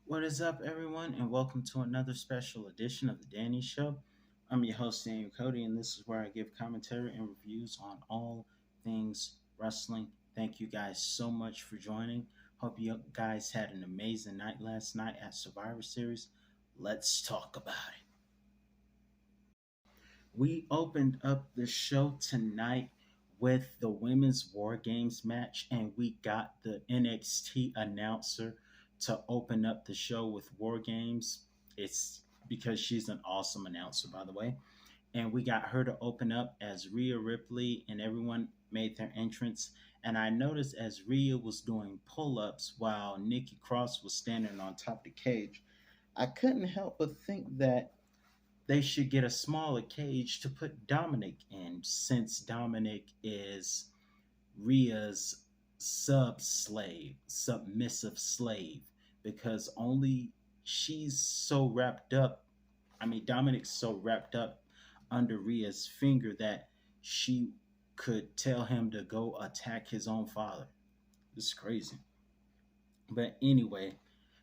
What is up, everyone, and welcome to another special edition of The Danny Show. I'm your host, Daniel Cody, and this is where I give commentary and reviews on all things wrestling. Thank you guys so much for joining. Hope you guys had an amazing night last night at Survivor Series. Let's talk about it. We opened up the show tonight with the women's War Games match, and we got the NXT announcer to open up the show with War Games. It's because she's an awesome announcer, by the way. And we got her to open up as Rhea Ripley, and everyone made their entrance. And I noticed as Rhea was doing pull ups while Nikki Cross was standing on top of the cage, I couldn't help but think that they should get a smaller cage to put Dominic in, since Dominic is Rhea's submissive slave, because only she's so wrapped up. I mean, Dominic's so wrapped up under Rhea's finger that she could tell him to go attack his own father. It's crazy. But anyway,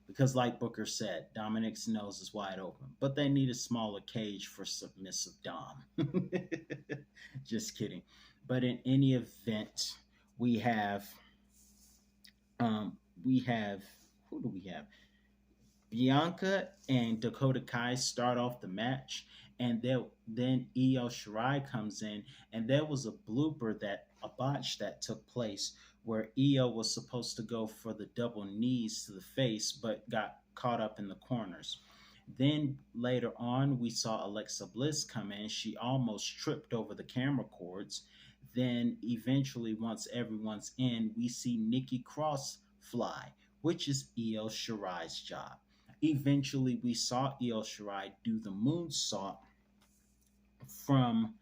because like Booker said, Dominic's nose is wide open, but they need a smaller cage for submissive Dom. Just kidding. But in any event, we have we have who do we have? Bianca and Dakota Kai start off the match, and then Io Shirai comes in, and there was a blooper, that a botch that took place where Io was supposed to go for the double knees to the face, but got caught up in the corners. Then later on, we saw Alexa Bliss come in. She almost tripped over the camera cords. Then eventually, once everyone's in, we see Nikki Cross fly, which is Io Shirai's job. Eventually, we saw Io Shirai do the moonsault from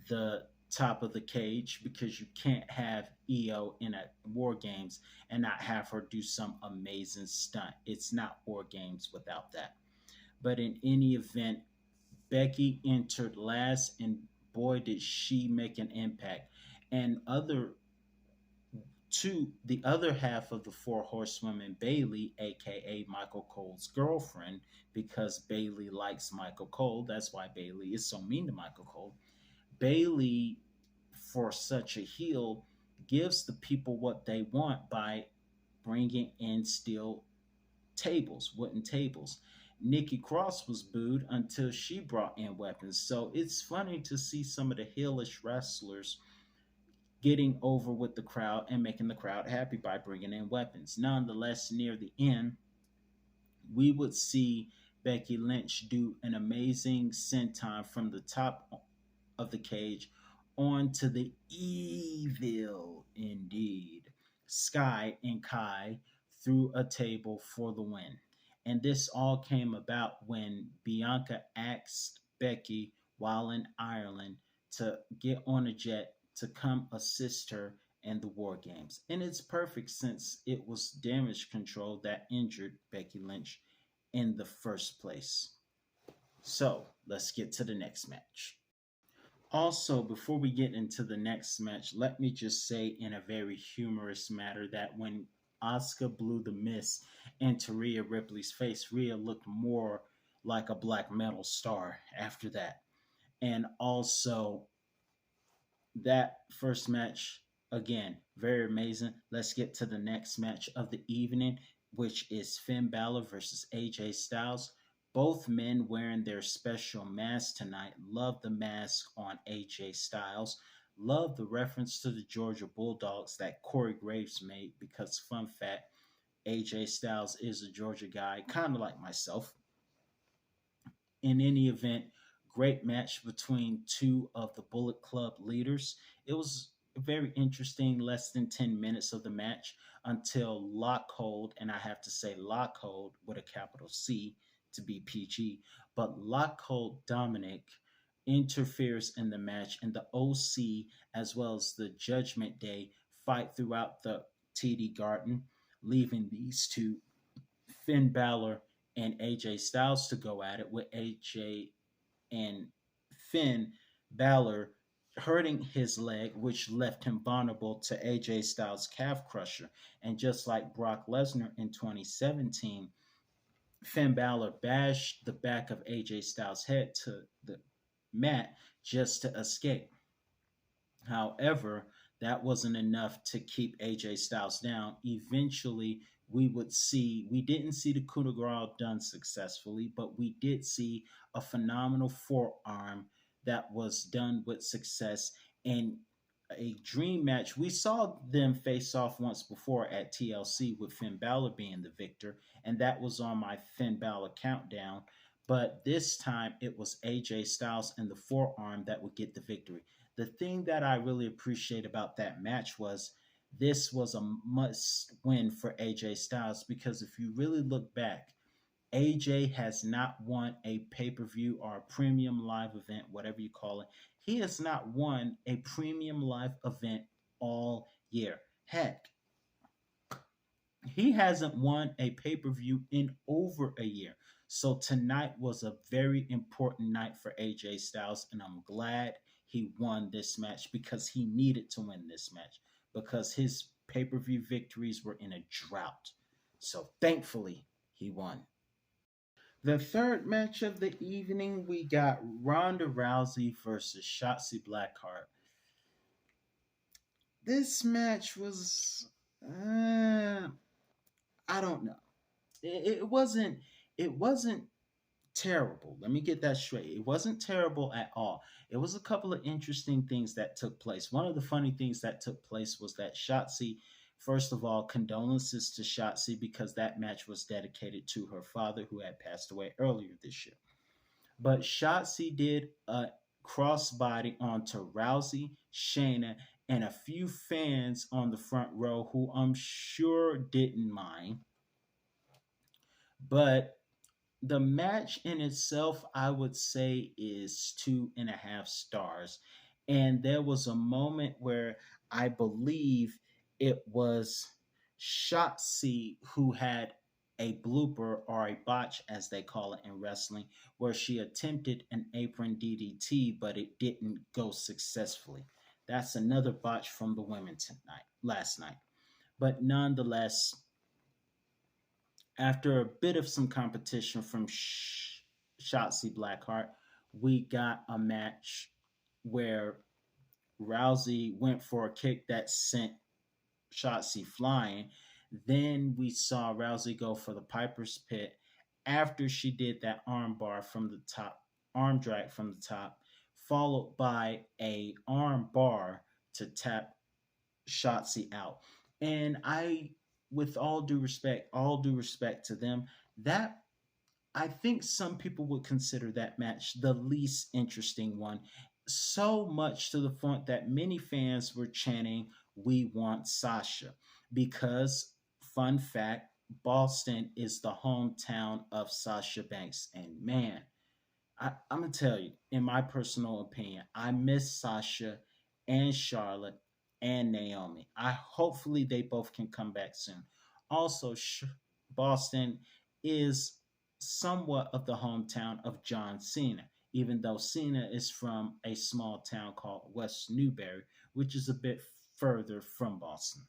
the top of the cage, because you can't have Io in a War Games and not have her do some amazing stunt. It's not War Games without that. But in any event, Becky entered last, and boy, did she make an impact. And the other half of the four horsewomen, Bailey, aka Michael Cole's girlfriend, because Bailey likes Michael Cole. That's why Bailey is so mean to Michael Cole. Bailey, for such a heel, gives the people what they want by bringing in steel tables, wooden tables. Nikki Cross was booed until she brought in weapons. So it's funny to see some of the heelish wrestlers getting over with the crowd and making the crowd happy by bringing in weapons. Nonetheless, near the end, we would see Becky Lynch do an amazing senton from the top of the cage onto the evil indeed Sky and Kai through a table for the win. And this all came about when Bianca asked Becky, while in Ireland, to get on a jet to come assist her in the War Games. And it's perfect, since it was damage control that injured Becky Lynch in the first place. So let's get to the next match. Also, before we get into the next match, let me just say in a very humorous matter that when Asuka blew the mist into Rhea Ripley's face, Rhea looked more like a black metal star after that. And also, that first match, again, very amazing. Let's get to the next match of the evening, which is Finn Balor versus AJ Styles. Both men wearing their special masks tonight. Love the mask on AJ Styles. Love the reference to the Georgia Bulldogs that Corey Graves made, because, fun fact, AJ Styles is a Georgia guy, kind of like myself. In any event, great match between two of the Bullet Club leaders. It was very interesting, less than 10 minutes of the match, until Lockhold, and I have to say Lockhold with a capital C to be PG, but Lockhold Dominic interferes in the match, and the OC as well as the Judgment Day fight throughout the TD Garden, leaving these two, Finn Balor and AJ Styles, to go at it, with AJ and Finn Balor hurting his leg, which left him vulnerable to AJ Styles' calf crusher. And just like Brock Lesnar in 2017, Finn Balor bashed the back of AJ Styles' head to the mat just to escape. However, that wasn't enough to keep AJ Styles down. Eventually, we didn't see the coup de grace done successfully, but we did see a phenomenal forearm that was done with success in a dream match. We saw them face off once before at TLC with Finn Balor being the victor, and that was on my Finn Balor countdown. But this time it was AJ Styles and the forearm that would get the victory. The thing that I really appreciate about that match was this was a must win for AJ Styles because if you really look back, AJ has not won a pay per view or a premium live event, whatever you call it. He has not won a premium live event all year. Heck, he hasn't won a pay per view in over a year. So tonight was a very important night for AJ Styles, and I'm glad he won this match because he needed to win this match because his pay per view victories were in a drought. So thankfully, he won. The third match of the evening, we got Ronda Rousey versus Shotzi Blackheart. This match was, I don't know. It wasn't. It wasn't terrible. Let me get that straight. It wasn't terrible at all. It was a couple of interesting things that took place. One of the funny things that took place was that Shotzi, first of all, condolences to Shotzi because that match was dedicated to her father who had passed away earlier this year. But Shotzi did a crossbody onto Rousey, Shayna, and a few fans on the front row who I'm sure didn't mind. But the match in itself, I would say, is 2.5 stars. And there was a moment where I believe it was Shotzi who had a blooper or a botch, as they call it in wrestling, where she attempted an apron DDT, but it didn't go successfully. That's another botch from the women tonight, last night. But nonetheless, after a bit of some competition from Shotzi Blackheart, we got a match where Rousey went for a kick that sent Shotzi flying. Then we saw Rousey go for the Piper's Pit after she did that arm bar from the top, arm drag from the top, followed by a arm bar to tap Shotzi out. And with all due respect to them, that I think some people would consider that match the least interesting one. So much to the point that many fans were chanting, "We want Sasha." Because, fun fact, Boston is the hometown of Sasha Banks. And man, I'm gonna tell you, in my personal opinion, I miss Sasha and Charlotte and Naomi. I hopefully they both can come back soon. Also, Boston is somewhat of the hometown of John Cena, even though Cena is from a small town called West Newbury, which is a bit further from Boston.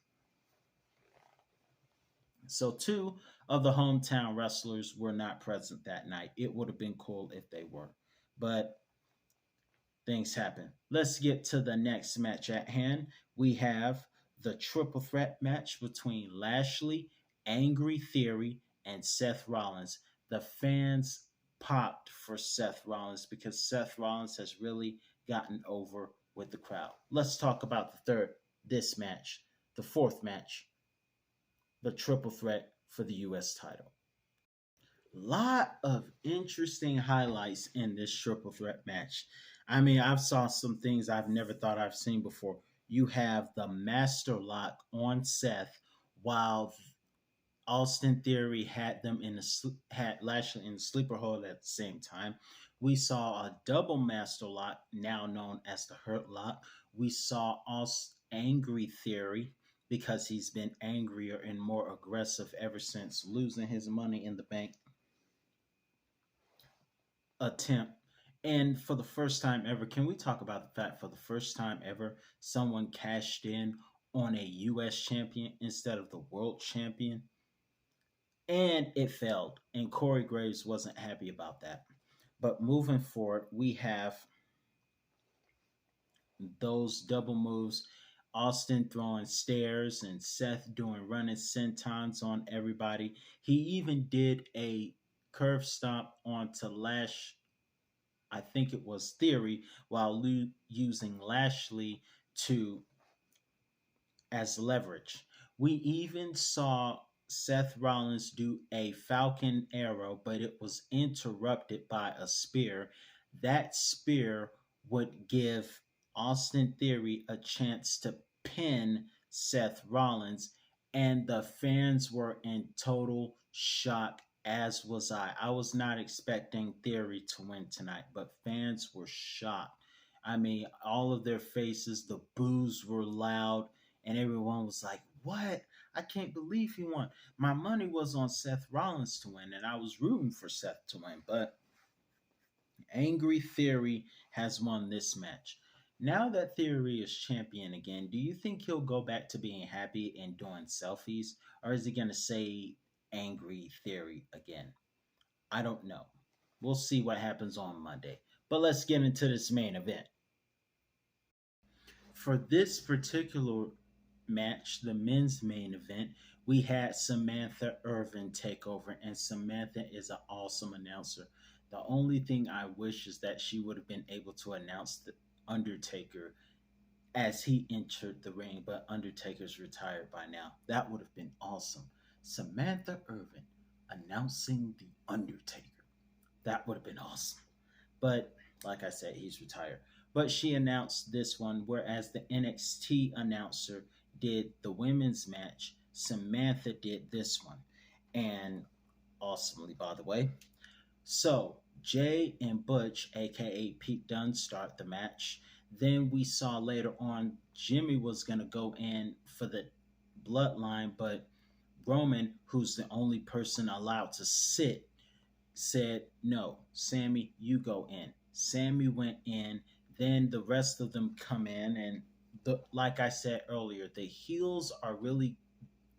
So two of the hometown wrestlers were not present that night. It would have been cool if they were. But things happen. Let's get to the next match at hand. We have the triple threat match between Lashley, Angry Theory, and Seth Rollins. The fans popped for Seth Rollins because Seth Rollins has really gotten over with the crowd. Let's talk about this match, the fourth match, the triple threat for the US title. Lot of interesting highlights in this triple threat match. I mean, I've saw some things I've never thought I've seen before. You have the master lock on Seth while Austin Theory had them had Lashley in the sleeper hold at the same time. We saw a double master lock, now known as the Hurt Lock. We saw Angry Theory because he's been angrier and more aggressive ever since losing his money in the bank attempt. And for the first time ever, can we talk about the fact for the first time ever, someone cashed in on a US champion instead of the world champion? and it failed. And Corey Graves wasn't happy about that. But moving forward, we have those double moves. Austin throwing stairs and Seth doing running sentons on everybody. He even did a curve stomp onto Lash, I think it was Theory, while using Lashley to as leverage. We even saw Seth Rollins do a Falcon arrow, but it was interrupted by a spear. That spear would give Austin Theory a chance to pin Seth Rollins, and the fans were in total shock, as was I. I was not expecting Theory to win tonight, but fans were shocked. I mean, all of their faces, the boos were loud, and everyone was like, "What? I can't believe he won." My money was on Seth Rollins to win, and I was rooting for Seth to win, but Angry Theory has won this match. Now that Theory is champion again, do you think he'll go back to being happy and doing selfies, or is he going to say Angry Theory again? I don't know. We'll see what happens on Monday. But let's get into this main event. For this particular match, the men's main event, we had Samantha Irvin take over, and Samantha is an awesome announcer. The only thing I wish is that she would have been able to announce the Undertaker as he entered the ring, but Undertaker's retired by now. That would have been awesome. Samantha Irvin announcing the Undertaker. That would have been awesome. But like I said, he's retired. But she announced this one, whereas the NXT announcer did the women's match. Samantha did this one, and awesomely, by the way. So Jay and Butch, aka Pete Dunne, start the match. Then we saw later on Jimmy was gonna go in for the bloodline, but Roman, who's the only person allowed to sit, said, "No, Sammy, you go in." Sammy went in. Then the rest of them come in, and like I said earlier, the heels are really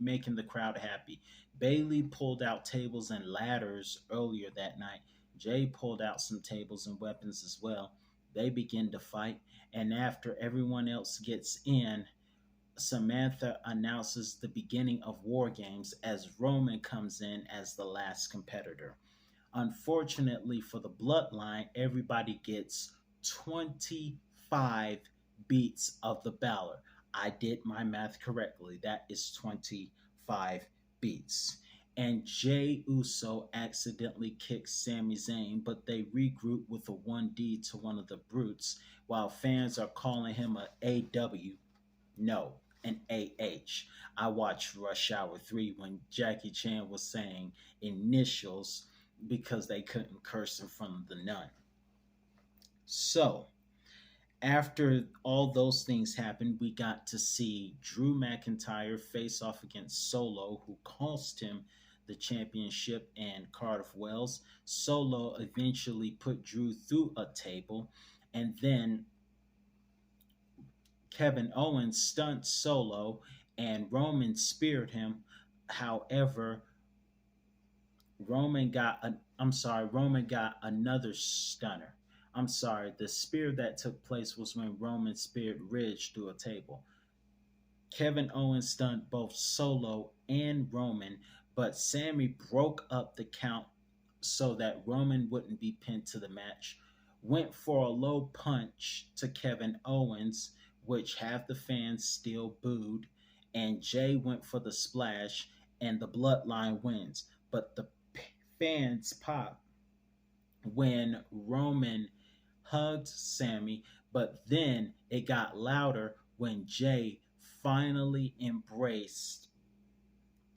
making the crowd happy. Bailey pulled out tables and ladders earlier that night. Jay pulled out some tables and weapons as well. They begin to fight, and after everyone else gets in, Samantha announces the beginning of War Games as Roman comes in as the last competitor. Unfortunately for the bloodline, everybody gets 25 beats of the Balor. I did my math correctly. That is 25 beats. And Jay Uso accidentally kicks Sami Zayn, but they regroup with a 1D to one of the brutes, while fans are calling him a AW. No, an AH. I watched Rush Hour 3 when Jackie Chan was saying initials because they couldn't curse in front of the nun. So, after all those things happened, we got to see Drew McIntyre face off against Solo, who cost him the championship, and Cardiff Wells. Solo eventually put Drew through a table, and then Kevin Owens stunned Solo, and Roman speared him. However, Roman got another stunner. I'm sorry, the spear that took place was when Roman speared Ridge through a table. Kevin Owens stunned both Solo and Roman, but Sammy broke up the count so that Roman wouldn't be pinned to the match. Went for a low punch to Kevin Owens, which half the fans still booed, and Jay went for the splash, and the bloodline wins. But the fans pop when Roman hugged Sammy, but then it got louder when Jay finally embraced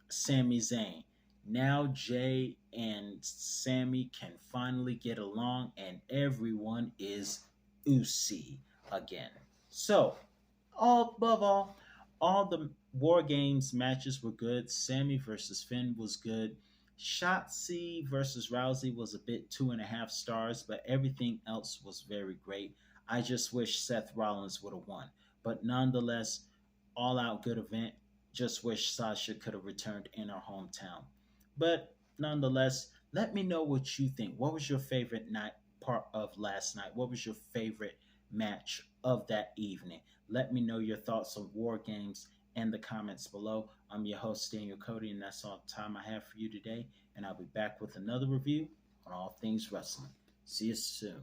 Sami Zayn. Now Jay and Sammy can finally get along, and everyone is Usi again. So, all the War Games matches were good. Sammy versus Finn was good. Shotzi versus Rousey was a bit 2.5 stars, but everything else was very great. I just wish Seth Rollins would have won. But nonetheless, all out good event. Just wish Sasha could have returned in her hometown. But nonetheless, let me know what you think. What was your favorite night part of last night? What was your favorite match of that evening? Let me know your thoughts on War Games in the comments below. I'm your host, Daniel Cody, and that's all the time I have for you today. And I'll be back with another review on all things wrestling. See you soon.